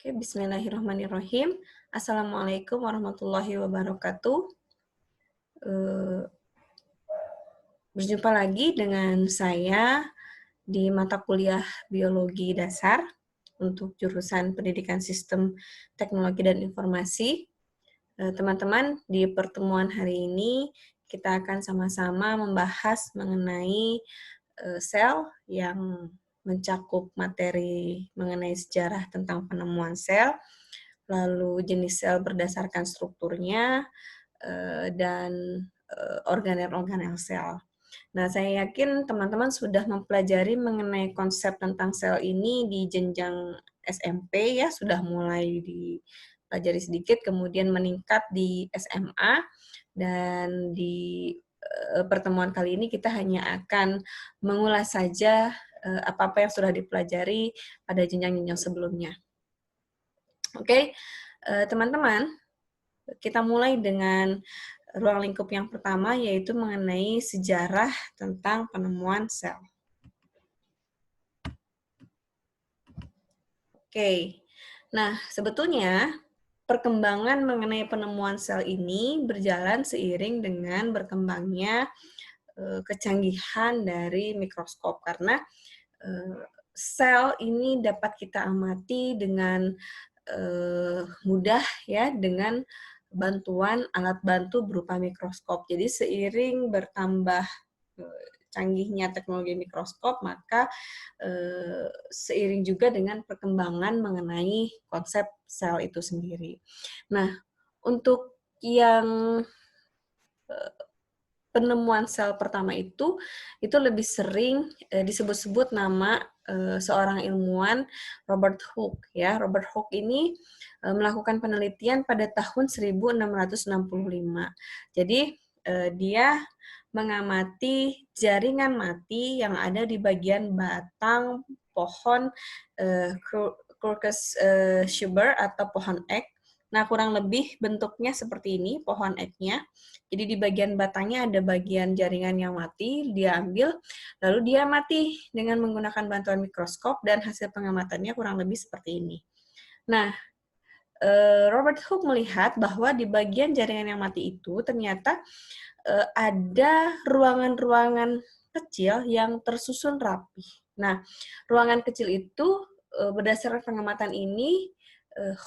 Oke, bismillahirrahmanirrahim. Assalamualaikum warahmatullahi wabarakatuh. Eh, Berjumpa lagi dengan saya di mata kuliah Biologi Dasar untuk jurusan Pendidikan Sistem Teknologi dan Informasi. Teman-teman, di pertemuan hari ini kita akan sama-sama membahas mengenai sel yang mencakup materi mengenai sejarah tentang penemuan sel, lalu jenis sel berdasarkan strukturnya, dan organel-organel sel. Nah, saya yakin teman-teman sudah mempelajari mengenai konsep tentang sel ini di jenjang SMP ya, sudah mulai dipelajari sedikit, kemudian meningkat di SMA, dan di pertemuan kali ini kita hanya akan mengulas saja apa-apa yang sudah dipelajari pada jenjang-jenjang sebelumnya. Oke, teman-teman, kita mulai dengan ruang lingkup yang pertama, yaitu mengenai sejarah tentang penemuan sel. Oke, nah sebetulnya perkembangan mengenai penemuan sel ini berjalan seiring dengan berkembangnya kecanggihan dari mikroskop, karena sel ini dapat kita amati dengan mudah ya dengan bantuan alat bantu berupa mikroskop. Jadi seiring bertambah canggihnya teknologi mikroskop, maka seiring juga dengan perkembangan mengenai konsep sel itu sendiri. Nah, untuk yang penemuan sel pertama itu lebih sering disebut-sebut nama seorang ilmuwan, Robert Hooke ya. Robert Hooke ini melakukan penelitian pada tahun 1665. Jadi dia mengamati jaringan mati yang ada di bagian batang pohon Crocus Shubber atau pohon ek. Nah, kurang lebih bentuknya seperti ini pohon eknya. Jadi di bagian batangnya ada bagian jaringan yang mati, dia ambil, lalu dia mati dengan menggunakan bantuan mikroskop, dan hasil pengamatannya kurang lebih seperti ini. Nah, Robert Hooke melihat bahwa di bagian jaringan yang mati itu ternyata ada ruangan-ruangan kecil yang tersusun rapi. Nah, ruangan kecil itu berdasarkan pengamatan ini,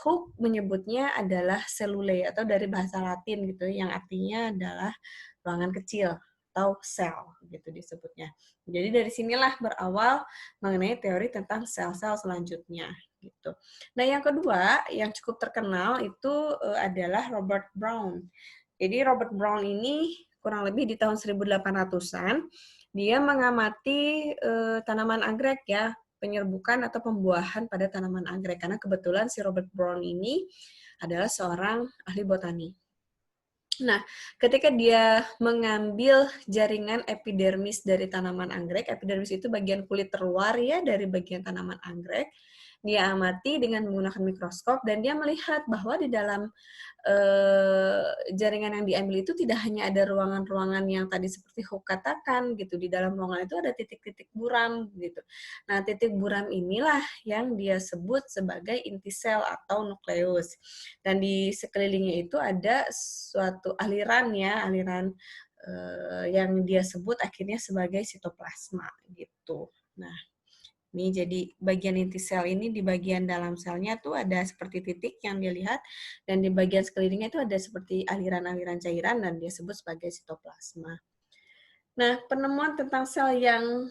Hooke menyebutnya adalah cellulae atau dari bahasa Latin gitu, yang artinya adalah ruangan kecil atau sel gitu disebutnya. Jadi dari sinilah berawal mengenai teori tentang sel-sel selanjutnya gitu. Nah, yang kedua yang cukup terkenal itu adalah Robert Brown. Jadi Robert Brown ini kurang lebih di tahun 1800-an dia mengamati tanaman anggrek ya, penyerbukan atau pembuahan pada tanaman anggrek, karena kebetulan si Robert Brown ini adalah seorang ahli botani. Nah, ketika dia mengambil jaringan epidermis dari tanaman anggrek, epidermis itu bagian kulit terluar ya dari bagian tanaman anggrek, dia amati dengan menggunakan mikroskop, dan dia melihat bahwa di dalam jaringan yang diambil itu tidak hanya ada ruangan-ruangan yang tadi seperti Hooke katakan gitu, di dalam ruangan itu ada titik-titik buram gitu. Nah, titik buram inilah yang dia sebut sebagai inti sel atau nukleus. Dan di sekelilingnya itu ada suatu aliran ya, aliran yang dia sebut akhirnya sebagai sitoplasma gitu. Nah, ini jadi bagian inti sel ini di bagian dalam selnya tuh ada seperti titik yang dia lihat, dan di bagian sekelilingnya itu ada seperti aliran-aliran cairan, dan dia sebut sebagai sitoplasma. Nah, penemuan tentang sel yang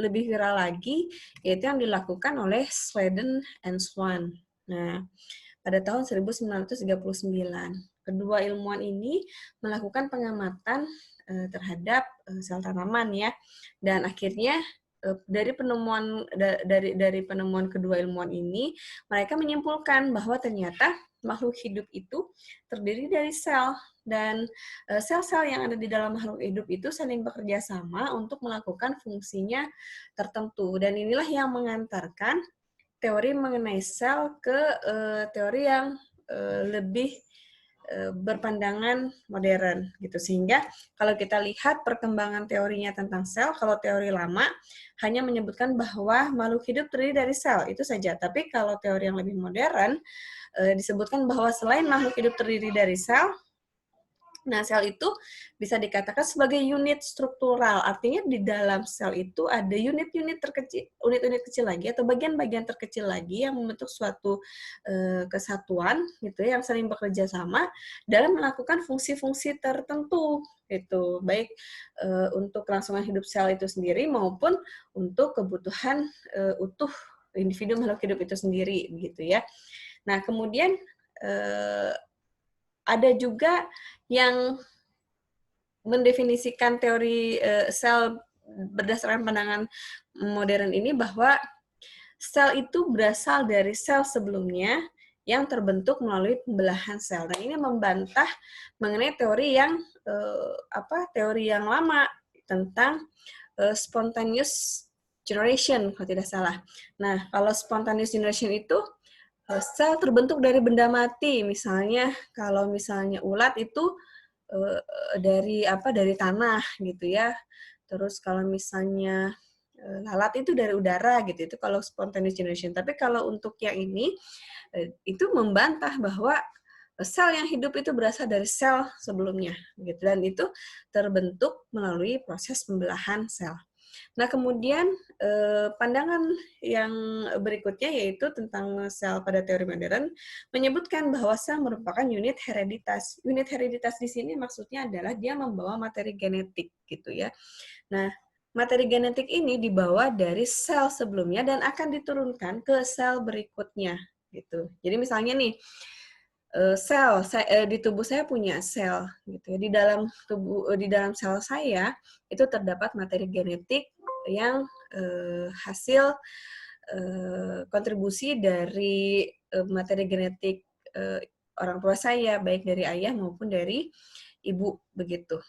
lebih viral lagi yaitu yang dilakukan oleh Sladen and Swan. Nah, pada tahun 1939, kedua ilmuwan ini melakukan pengamatan terhadap sel tanaman ya, dan akhirnya dari penemuan kedua ilmuwan ini, mereka menyimpulkan bahwa ternyata makhluk hidup itu terdiri dari sel, dan sel-sel yang ada di dalam makhluk hidup itu saling bekerja sama untuk melakukan fungsinya tertentu, dan inilah yang mengantarkan teori mengenai sel ke teori yang lebih berpandangan modern gitu. Sehingga kalau kita lihat perkembangan teorinya tentang sel, kalau teori lama hanya menyebutkan bahwa makhluk hidup terdiri dari sel, itu saja. Tapi kalau teori yang lebih modern disebutkan bahwa selain makhluk hidup terdiri dari sel, nah, sel itu bisa dikatakan sebagai unit struktural. Artinya di dalam sel itu ada unit-unit terkecil, unit-unit kecil lagi atau bagian-bagian terkecil lagi yang membentuk suatu kesatuan gitu ya, yang sering bekerja sama dalam melakukan fungsi-fungsi tertentu itu, baik untuk kelangsungan hidup sel itu sendiri maupun untuk kebutuhan utuh individu makhluk hidup itu sendiri gitu ya. Nah, kemudian ada juga yang mendefinisikan teori sel berdasarkan pandangan modern ini bahwa sel itu berasal dari sel sebelumnya yang terbentuk melalui pembelahan sel. Nah, ini membantah mengenai teori yang teori yang lama tentang spontaneous generation kalau tidak salah. Nah, kalau spontaneous generation itu sel terbentuk dari benda mati, misalnya kalau misalnya ulat itu dari tanah gitu ya. Terus kalau misalnya lalat itu dari udara gitu, itu kalau spontaneous generation. Tapi kalau untuk yang ini itu membantah bahwa sel yang hidup itu berasal dari sel sebelumnya gitu, dan itu terbentuk melalui proses pembelahan sel. Nah, kemudian pandangan yang berikutnya yaitu tentang sel pada teori modern menyebutkan bahwa sel merupakan unit hereditas. Unit hereditas di sini maksudnya adalah dia membawa materi genetik gitu ya. Nah, materi genetik ini dibawa dari sel sebelumnya dan akan diturunkan ke sel berikutnya gitu. Jadi misalnya nih di tubuh saya punya sel gitu ya. Di dalam sel saya itu terdapat materi genetik yang hasil kontribusi dari materi genetik orang tua saya, baik dari ayah maupun dari ibu begitu.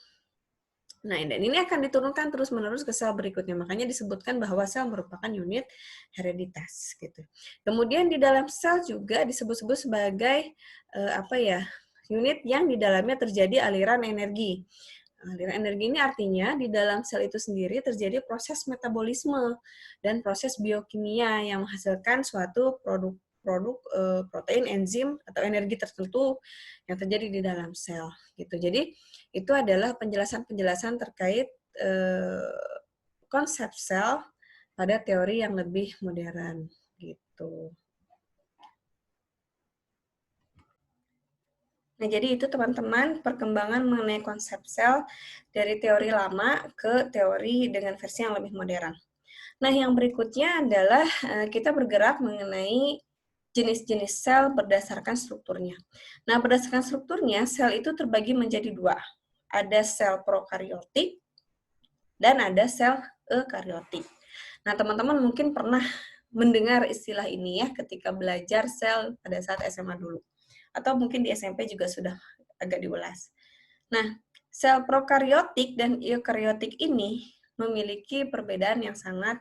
Nah, dan ini akan diturunkan terus-menerus ke sel berikutnya. Makanya disebutkan bahwa sel merupakan unit hereditas gitu. Kemudian di dalam sel juga disebut-sebut sebagai unit yang di dalamnya terjadi aliran energi. Aliran energi ini artinya di dalam sel itu sendiri terjadi proses metabolisme dan proses biokimia yang menghasilkan suatu produk protein, enzim atau energi tertentu yang terjadi di dalam sel gitu. Jadi itu adalah penjelasan-penjelasan terkait konsep sel pada teori yang lebih modern gitu. Nah, jadi itu teman-teman perkembangan mengenai konsep sel dari teori lama ke teori dengan versi yang lebih modern. Nah, yang berikutnya adalah kita bergerak mengenai jenis-jenis sel berdasarkan strukturnya. Nah, berdasarkan strukturnya, sel itu terbagi menjadi dua. Ada sel prokariotik dan ada sel eukariotik. Nah, teman-teman mungkin pernah mendengar istilah ini ya ketika belajar sel pada saat SMA dulu. Atau mungkin di SMP juga sudah agak diulas. Nah, sel prokariotik dan eukariotik ini memiliki perbedaan yang sangat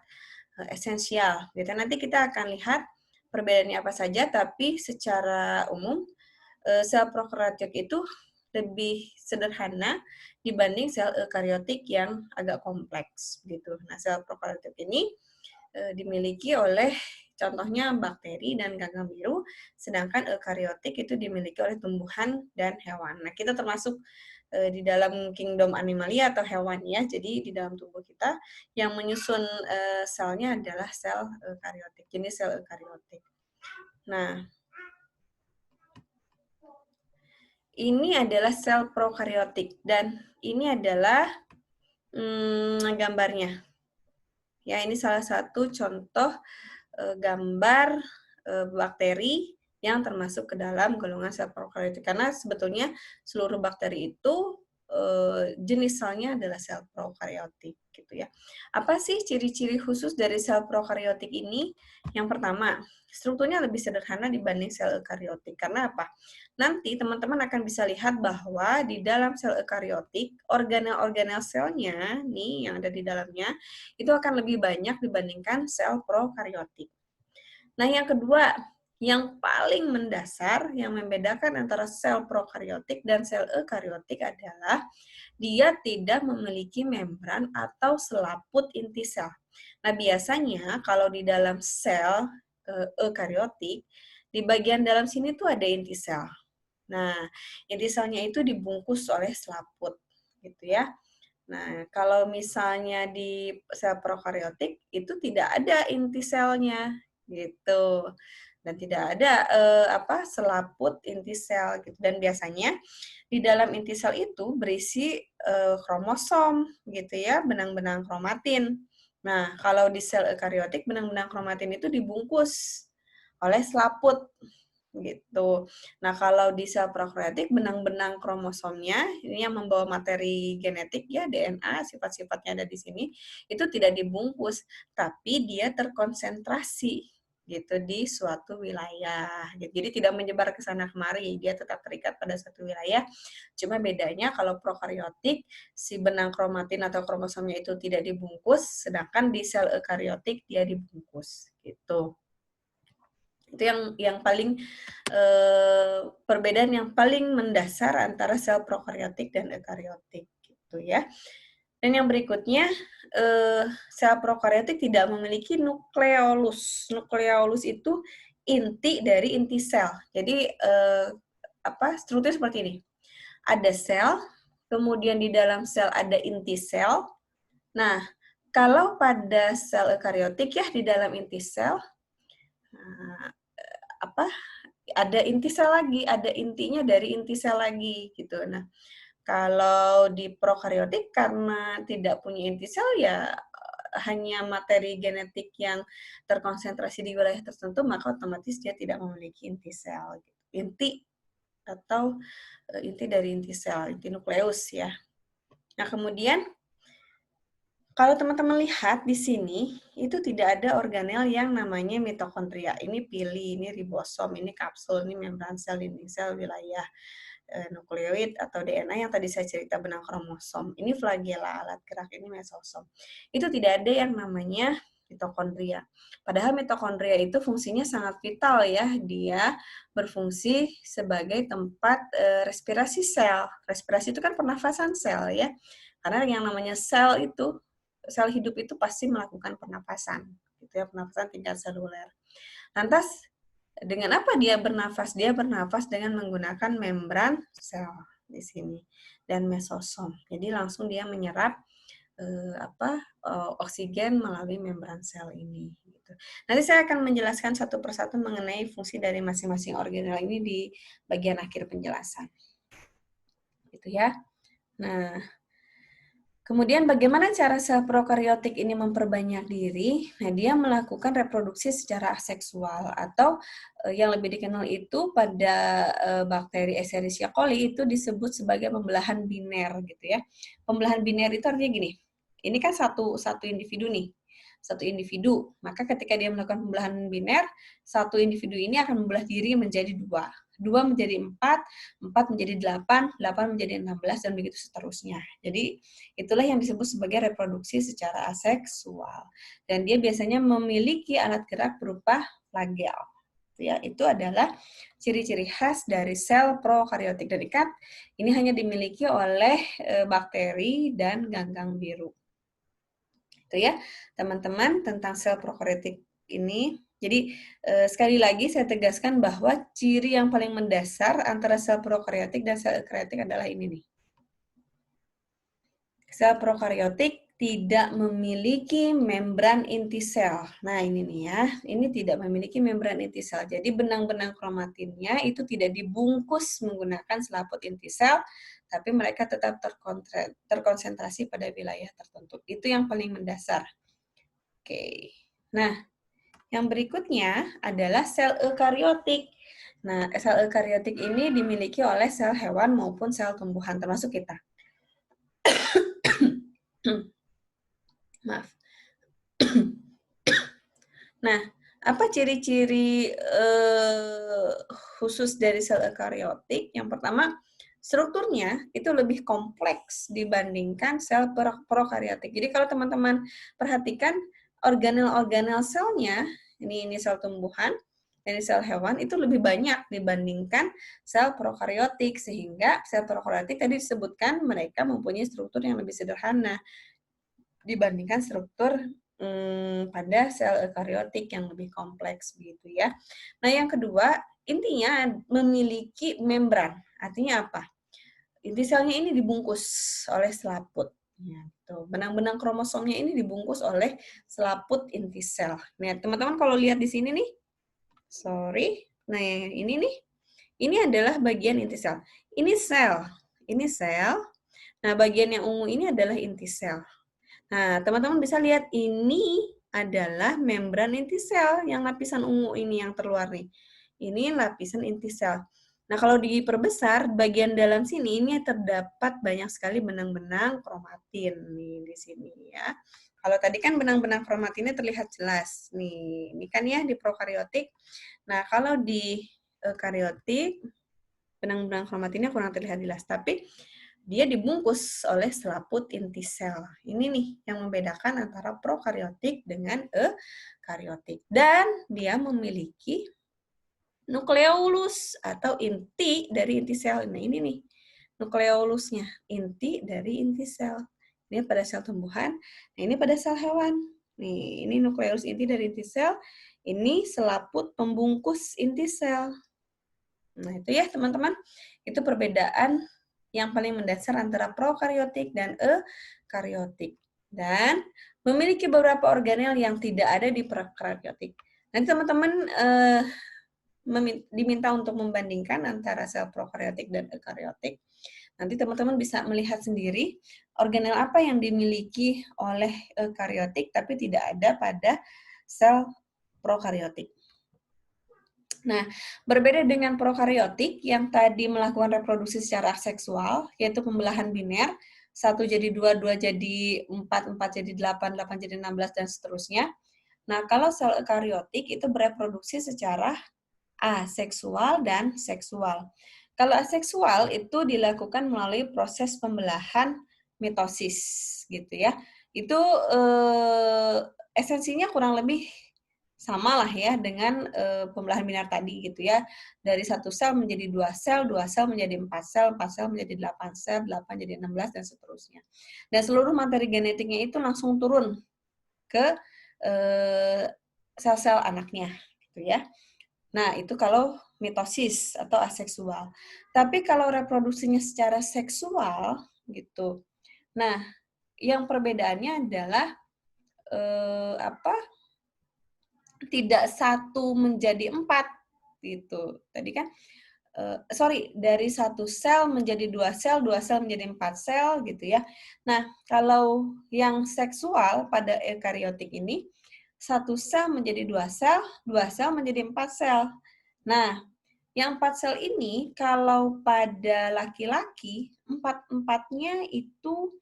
esensial. Gitu. Nanti kita akan lihat perbedaannya apa saja, tapi secara umum sel prokariotik itu lebih sederhana dibanding sel eukariotik yang agak kompleks. Gitu. Nah, sel prokariotik ini dimiliki oleh contohnya bakteri dan gagang biru, sedangkan eukariotik itu dimiliki oleh tumbuhan dan hewan. Nah, kita termasuk di dalam kingdom animalia atau hewan ya. Jadi di dalam tubuh kita yang menyusun selnya adalah sel eukariotik, jenis sel eukariotik. Nah, ini adalah sel prokariotik dan ini adalah gambarnya. Ya, ini salah satu contoh gambar bakteri yang termasuk ke dalam golongan sel prokariotik. Karena sebetulnya seluruh bakteri itu jenis selnya adalah sel prokariotik gitu ya. Apa sih ciri-ciri khusus dari sel prokariotik ini? Yang pertama, strukturnya lebih sederhana dibanding sel eukariotik. Karena apa? Nanti teman-teman akan bisa lihat bahwa di dalam sel eukariotik, organel-organel selnya nih yang ada di dalamnya itu akan lebih banyak dibandingkan sel prokariotik. Nah, yang kedua, yang paling mendasar yang membedakan antara sel prokariotik dan sel eukariotik adalah dia tidak memiliki membran atau selaput inti sel. Nah, biasanya kalau di dalam sel eukariotik, di bagian dalam sini tuh ada inti sel. Nah, inti selnya itu dibungkus oleh selaput, gitu ya. Nah, kalau misalnya di sel prokariotik itu tidak ada inti selnya, gitu. Dan tidak ada selaput inti sel gitu. Dan biasanya di dalam inti sel itu berisi kromosom gitu ya, benang-benang kromatin. Nah, kalau di sel eukariotik benang-benang kromatin itu dibungkus oleh selaput gitu. Nah, kalau di sel prokaryotik benang-benang kromosomnya ini yang membawa materi genetik ya DNA, sifat-sifatnya ada di sini, itu tidak dibungkus, tapi dia terkonsentrasi gitu di suatu wilayah. Jadi tidak menyebar ke sana kemari, dia tetap terikat pada satu wilayah. Cuma bedanya kalau prokaryotik si benang kromatin atau kromosomnya itu tidak dibungkus, sedangkan di sel eukaryotik dia dibungkus gitu. Itu yang paling perbedaan yang paling mendasar antara sel prokaryotik dan eukaryotik gitu ya. Dan yang berikutnya sel prokaryotik tidak memiliki nukleolus. Nukleolus itu inti dari inti sel. Jadi strukturnya seperti ini. Ada sel, kemudian di dalam sel ada inti sel. Nah, kalau pada sel eukaryotik ya di dalam inti sel ada inti sel lagi, ada intinya dari inti sel lagi gitu. Nah, kalau di prokaryotik karena tidak punya inti sel ya hanya materi genetik yang terkonsentrasi di wilayah tertentu, maka otomatis dia tidak memiliki inti sel. Inti atau inti dari inti sel, inti nukleus ya. Nah, kemudian kalau teman-teman lihat di sini, itu tidak ada organel yang namanya mitokondria. Ini pili, ini ribosom, ini kapsul, ini membran sel, dinding sel, wilayah nukleoid atau DNA yang tadi saya cerita benang kromosom. Ini flagela, alat gerak, ini mesosom. Itu tidak ada yang namanya mitokondria. Padahal mitokondria itu fungsinya sangat vital ya. Dia berfungsi sebagai tempat respirasi sel. Respirasi itu kan pernafasan sel ya. Karena yang namanya sel hidup itu pasti melakukan pernafasan, gitu ya, pernafasan tingkat seluler. Lantas dengan apa dia bernafas? Dia bernafas dengan menggunakan membran sel di sini dan mesosom. Jadi langsung dia menyerap oksigen melalui membran sel ini. Gitu. Nanti saya akan menjelaskan satu persatu mengenai fungsi dari masing-masing organel ini di bagian akhir penjelasan. Gitu ya. Nah, kemudian bagaimana cara sel prokaryotik ini memperbanyak diri? Nah, dia melakukan reproduksi secara aseksual atau yang lebih dikenal itu pada bakteri Escherichia coli itu disebut sebagai pembelahan biner gitu ya. Pembelahan biner itu artinya gini. Ini kan satu individu nih. Satu individu. Maka ketika dia melakukan pembelahan biner, satu individu ini akan membelah diri menjadi dua. 2 menjadi 4, 4 menjadi 8, 8 menjadi 16, dan begitu seterusnya. Jadi, itulah yang disebut sebagai reproduksi secara aseksual. Dan dia biasanya memiliki alat gerak berupa flagel. Ya, itu adalah ciri-ciri khas dari sel prokaryotik. Dan ingat, ini hanya dimiliki oleh bakteri dan ganggang biru. Itu ya, teman-teman, tentang sel prokaryotik ini. Jadi sekali lagi saya tegaskan bahwa ciri yang paling mendasar antara sel prokaryotik dan sel eukaryotik adalah ini nih. Sel prokaryotik tidak memiliki membran inti sel. Nah, ini nih ya, ini tidak memiliki membran inti sel. Jadi benang-benang kromatinnya itu tidak dibungkus menggunakan selaput inti sel, tapi mereka tetap terkonsentrasi pada wilayah tertentu. Itu yang paling mendasar. Oke. Nah, yang berikutnya adalah sel eukaryotik. Nah, sel eukaryotik ini dimiliki oleh sel hewan maupun sel tumbuhan, termasuk kita. Maaf. Nah, apa ciri-ciri khusus dari sel eukaryotik? Yang pertama, strukturnya itu lebih kompleks dibandingkan sel prokaryotik. Jadi kalau teman-teman perhatikan organel-organel selnya, ini sel tumbuhan, dari sel hewan itu lebih banyak dibandingkan sel prokariotik, sehingga sel prokariotik tadi disebutkan mereka mempunyai struktur yang lebih sederhana dibandingkan struktur pada sel eukariotik yang lebih kompleks begitu ya. Nah, yang kedua, intinya memiliki membran. Artinya apa? Inti selnya ini dibungkus oleh selaput. Ya, gitu. Benang-benang kromosomnya ini dibungkus oleh selaput inti sel. Nah, teman-teman kalau lihat di sini nih, sorry, nah ini nih, ini adalah bagian inti sel. Ini sel, ini sel. Nah, bagian yang ungu ini adalah inti sel. Nah, teman-teman bisa lihat ini adalah membran inti sel yang lapisan ungu ini yang terluar nih. Ini lapisan inti sel. Nah, kalau diperbesar, bagian dalam sini ini terdapat banyak sekali benang-benang kromatin nih di sini ya. Kalau tadi kan benang-benang kromatinnya terlihat jelas. Nih, ini kan ya di prokariotik. Nah, kalau di eukariotik, benang-benang kromatinnya kurang terlihat jelas. Tapi dia dibungkus oleh selaput inti sel. Ini nih yang membedakan antara prokariotik dengan eukariotik. Dan dia memiliki nukleolus atau inti dari inti sel. Nah, ini nih nukleolusnya, inti dari inti sel. Ini pada sel tumbuhan, nah ini pada sel hewan. Nih, ini nukleolus inti dari inti sel, ini selaput pembungkus inti sel. Nah, itu ya teman-teman, itu perbedaan yang paling mendasar antara prokariotik dan eukariotik. Dan memiliki beberapa organel yang tidak ada di prokariotik. Nanti teman-teman diminta untuk membandingkan antara sel prokariotik dan eukariotik. Nanti teman-teman bisa melihat sendiri organel apa yang dimiliki oleh eukariotik tapi tidak ada pada sel prokariotik. Nah, berbeda dengan prokariotik yang tadi melakukan reproduksi secara seksual, yaitu pembelahan biner, 1 jadi 2, 2 jadi 4, 4 jadi 8, 8 jadi 16, dan seterusnya. Nah, kalau sel eukariotik itu bereproduksi secara aseksual dan seksual. Kalau aseksual itu dilakukan melalui proses pembelahan mitosis, gitu ya. Itu esensinya kurang lebih sama lah ya dengan pembelahan biner tadi gitu ya. Dari 1 sel menjadi 2 sel menjadi 4 sel menjadi 8 sel, 8 jadi 16, dan seterusnya. Dan seluruh materi genetiknya itu langsung turun ke sel-sel anaknya gitu ya. Nah, itu kalau mitosis atau aseksual. Tapi kalau reproduksinya secara seksual gitu. Nah, yang perbedaannya adalah tidak 1 menjadi 4 gitu. Tadi kan dari 1 sel menjadi 2 sel menjadi 4 sel gitu ya. Nah, kalau yang seksual pada eukariotik ini 1 sel menjadi 2 sel menjadi 4 sel. Nah, yang 4 sel ini kalau pada laki-laki 4-4-nya itu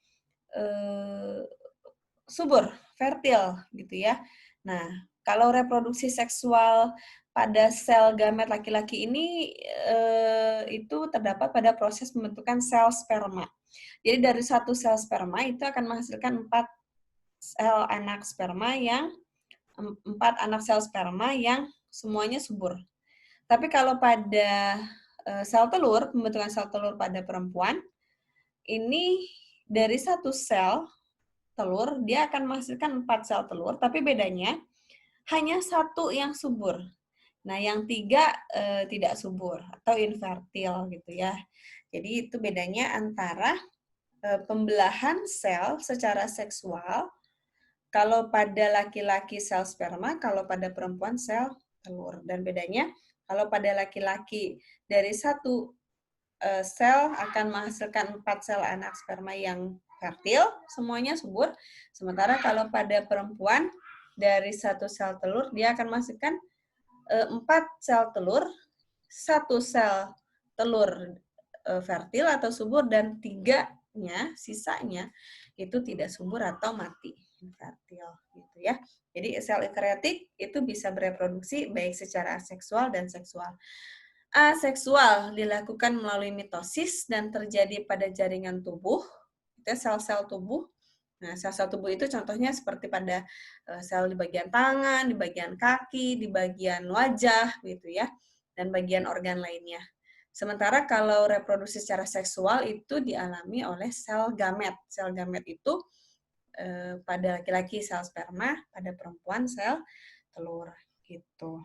subur, fertil gitu ya. Nah, kalau reproduksi seksual pada sel gamet laki-laki ini itu terdapat pada proses pembentukan sel sperma. Jadi dari 1 sel sperma itu akan menghasilkan 4 anak sel sperma yang semuanya subur. Tapi kalau pada sel telur, pembentukan sel telur pada perempuan, ini dari 1 sel telur, dia akan menghasilkan 4 sel telur, tapi bedanya hanya 1 yang subur. Nah, yang 3 tidak subur atau infertil gitu ya. Jadi itu bedanya antara pembelahan sel secara seksual, kalau pada laki-laki sel sperma, kalau pada perempuan sel telur. Dan bedanya kalau pada laki-laki dari 1 sel akan menghasilkan 4 sel anak sperma yang fertil, semuanya subur. Sementara kalau pada perempuan dari 1 sel telur, dia akan menghasilkan 4 sel telur, 1 sel telur fertil atau subur, dan 3-nya, sisanya, itu tidak subur atau mati, infertil gitu ya. Jadi sel eukariotik itu bisa bereproduksi baik secara aseksual dan seksual. Aseksual dilakukan melalui mitosis dan terjadi pada jaringan tubuh, itu sel-sel tubuh. Nah, sel-sel tubuh itu contohnya seperti pada sel di bagian tangan, di bagian kaki, di bagian wajah, gitu ya, dan bagian organ lainnya. Sementara kalau reproduksi secara seksual itu dialami oleh sel gamet. Sel gamet itu pada laki-laki sel sperma, pada perempuan sel telur, gitu.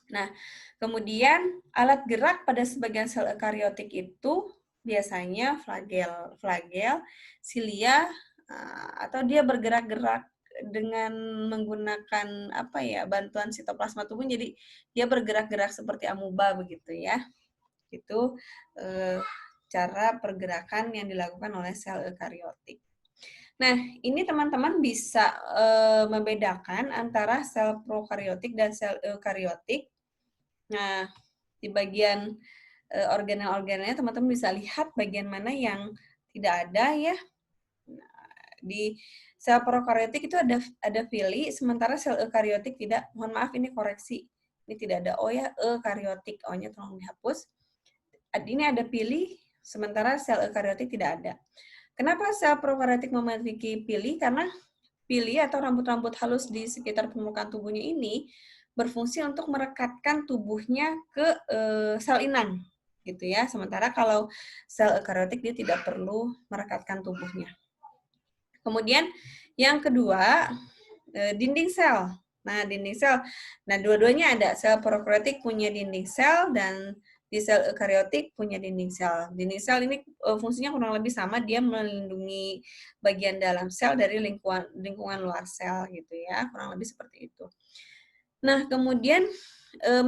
Nah, kemudian alat gerak pada sebagian sel eukariotik itu biasanya flagel, silia, atau dia bergerak-gerak dengan menggunakan apa ya, bantuan sitoplasma tubuh, jadi dia bergerak-gerak seperti amuba begitu ya. Itu cara pergerakan yang dilakukan oleh sel eukariotik. Nah, ini teman-teman bisa membedakan antara sel prokariotik dan sel eukariotik. Nah, di bagian organel-organelnya teman-teman bisa lihat bagian mana yang tidak ada ya. Nah, di sel prokariotik itu ada villi, sementara sel eukariotik tidak. Mohon maaf ini koreksi. Ini tidak ada O ya, eukariotik. O-nya tolong dihapus. Ini ada villi, sementara sel eukariotik tidak ada. Kenapa sel prokariotik memiliki villi? Karena villi atau rambut-rambut halus di sekitar permukaan tubuhnya ini berfungsi untuk merekatkan tubuhnya ke sel inang, gitu ya. Sementara kalau sel eukariotik dia tidak perlu merekatkan tubuhnya. Kemudian yang kedua, dinding sel. Nah, dinding sel. Nah, dua-duanya ada. Sel prokariotik punya dinding sel dan di sel eukariotik punya dinding sel. Dinding sel ini fungsinya kurang lebih sama, dia melindungi bagian dalam sel dari lingkungan luar sel gitu ya, kurang lebih seperti itu. Nah, kemudian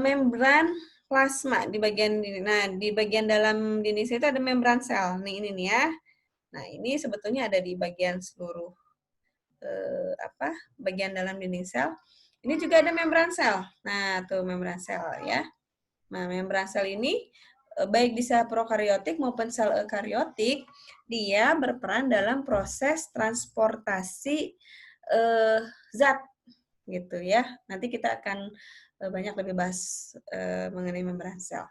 membran plasma di bagian dalam dinding sel itu ada membran sel. Nih ini nih ya. Nah, ini sebetulnya ada di bagian seluruh bagian dalam dinding sel. Ini juga ada membran sel. Nah, tuh membran sel ya. Nah, membran sel ini baik di sel prokariotik maupun sel eukariotik, dia berperan dalam proses transportasi zat gitu ya. Nanti kita akan banyak lebih bahas mengenai membran sel.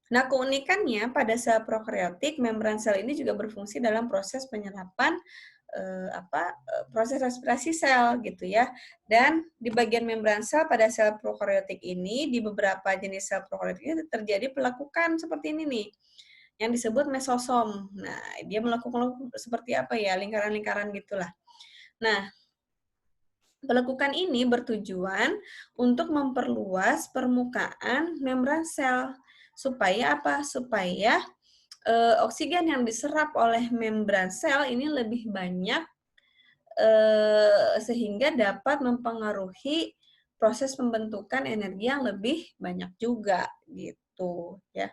Nah, keunikannya pada sel prokariotik, membran sel ini juga berfungsi dalam proses penyerapan proses respirasi sel gitu ya. Dan di bagian membran sel pada sel prokariotik ini, di beberapa jenis sel prokariotik ini terjadi pelekukan seperti ini nih, yang disebut mesosom. Nah, dia melakukan seperti apa ya, lingkaran-lingkaran gitulah. Nah, pelekukan ini bertujuan untuk memperluas permukaan membran sel. Supaya apa? Supaya oksigen yang diserap oleh membran sel ini lebih banyak sehingga dapat mempengaruhi proses pembentukan energi yang lebih banyak juga gitu ya.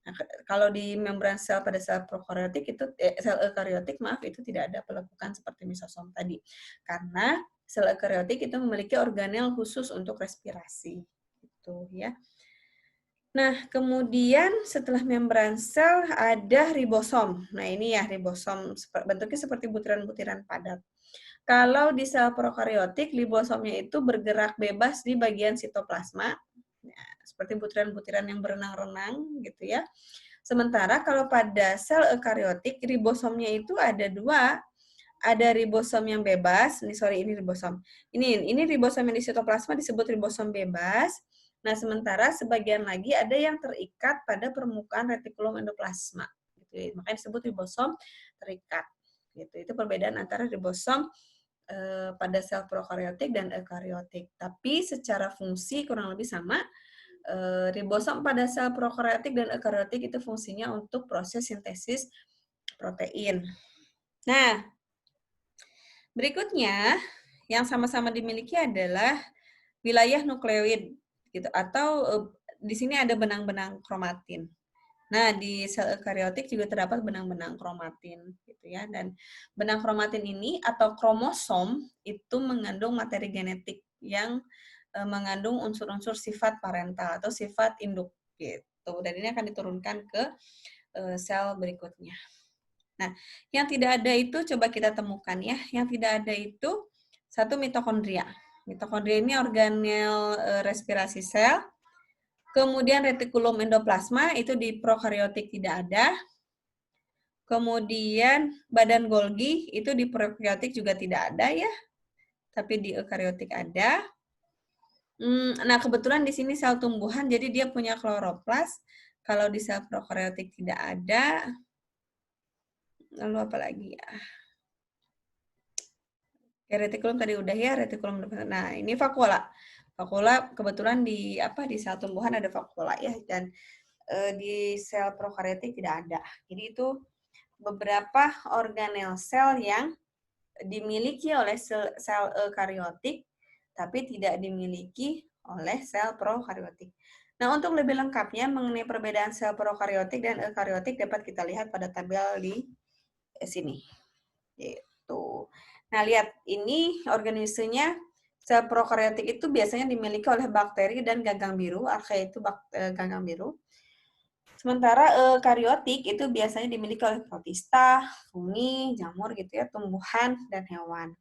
Nah, kalau di membran sel pada sel prokariotik itu sel eukariotik maaf itu tidak ada pelekukan seperti mesosom tadi. Karena sel eukariotik itu memiliki organel khusus untuk respirasi gitu ya. Nah, kemudian setelah membran sel ada ribosom. Nah, ini ya ribosom bentuknya seperti butiran-butiran padat. Kalau di sel prokariotik, ribosomnya itu bergerak bebas di bagian sitoplasma, ya, seperti butiran-butiran yang berenang-renang gitu ya. Sementara kalau pada sel eukariotik, ribosomnya itu ada dua. Ada ribosom yang bebas, ini ribosom. Ini ribosom yang di sitoplasma disebut ribosom bebas. Nah, sementara sebagian lagi ada yang terikat pada permukaan retikulum endoplasma. Gitu. Makanya disebut ribosom terikat. Gitu. Itu perbedaan antara ribosom pada sel prokariotik dan eukariotik. Tapi secara fungsi kurang lebih sama. Ribosom pada sel prokariotik dan eukariotik itu fungsinya untuk proses sintesis protein. Nah, berikutnya yang sama-sama dimiliki adalah wilayah nukleoid gitu atau di sini ada benang-benang kromatin. Nah, di sel eukariotik juga terdapat benang-benang kromatin gitu ya. Dan benang kromatin ini atau kromosom itu mengandung materi genetik yang mengandung unsur-unsur sifat parental atau sifat induk gitu. Dan ini akan diturunkan ke sel berikutnya. Nah, yang tidak ada itu coba kita temukan ya. Yang tidak ada itu satu mitokondria. Mitokondria ini organel respirasi sel. Kemudian retikulum endoplasma itu di prokariotik tidak ada. Kemudian badan Golgi itu di prokaryotik juga tidak ada ya, tapi di eukaryotik ada. Nah, kebetulan di sini sel tumbuhan, jadi dia punya kloroplas. Kalau di sel prokaryotik tidak ada. Lalu apa lagi ya? Ya, retikulum tadi udah ya, retikulum. Nah, ini vakula. Vakula kebetulan di sel tumbuhan ada vakula ya, dan di sel prokaryotik tidak ada. Jadi itu beberapa organel sel yang dimiliki oleh sel eukaryotik tapi tidak dimiliki oleh sel prokaryotik. Nah, untuk lebih lengkapnya mengenai perbedaan sel prokaryotik dan eukaryotik dapat kita lihat pada tabel di sini. Gitu. Nah, lihat ini organismenya. Sel prokaryotik itu biasanya dimiliki oleh bakteri dan gagang biru, archaea itu gagang biru. Sementara eukaryotik itu biasanya dimiliki oleh protista, fungi, jamur gitu ya, tumbuhan dan hewan.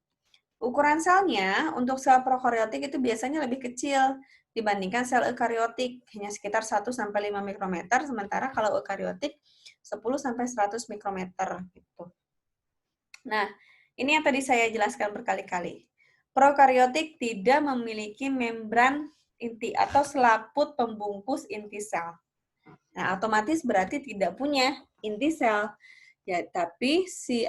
Ukuran selnya untuk sel prokaryotik itu biasanya lebih kecil dibandingkan sel eukaryotik, hanya sekitar 1 sampai 5 mikrometer, sementara kalau eukaryotik 10 sampai 100 mikrometer gitu. Nah, ini yang tadi saya jelaskan berkali-kali. Prokaryotik tidak memiliki membran inti atau selaput pembungkus inti sel. Nah, otomatis berarti tidak punya inti sel. Ya, tapi si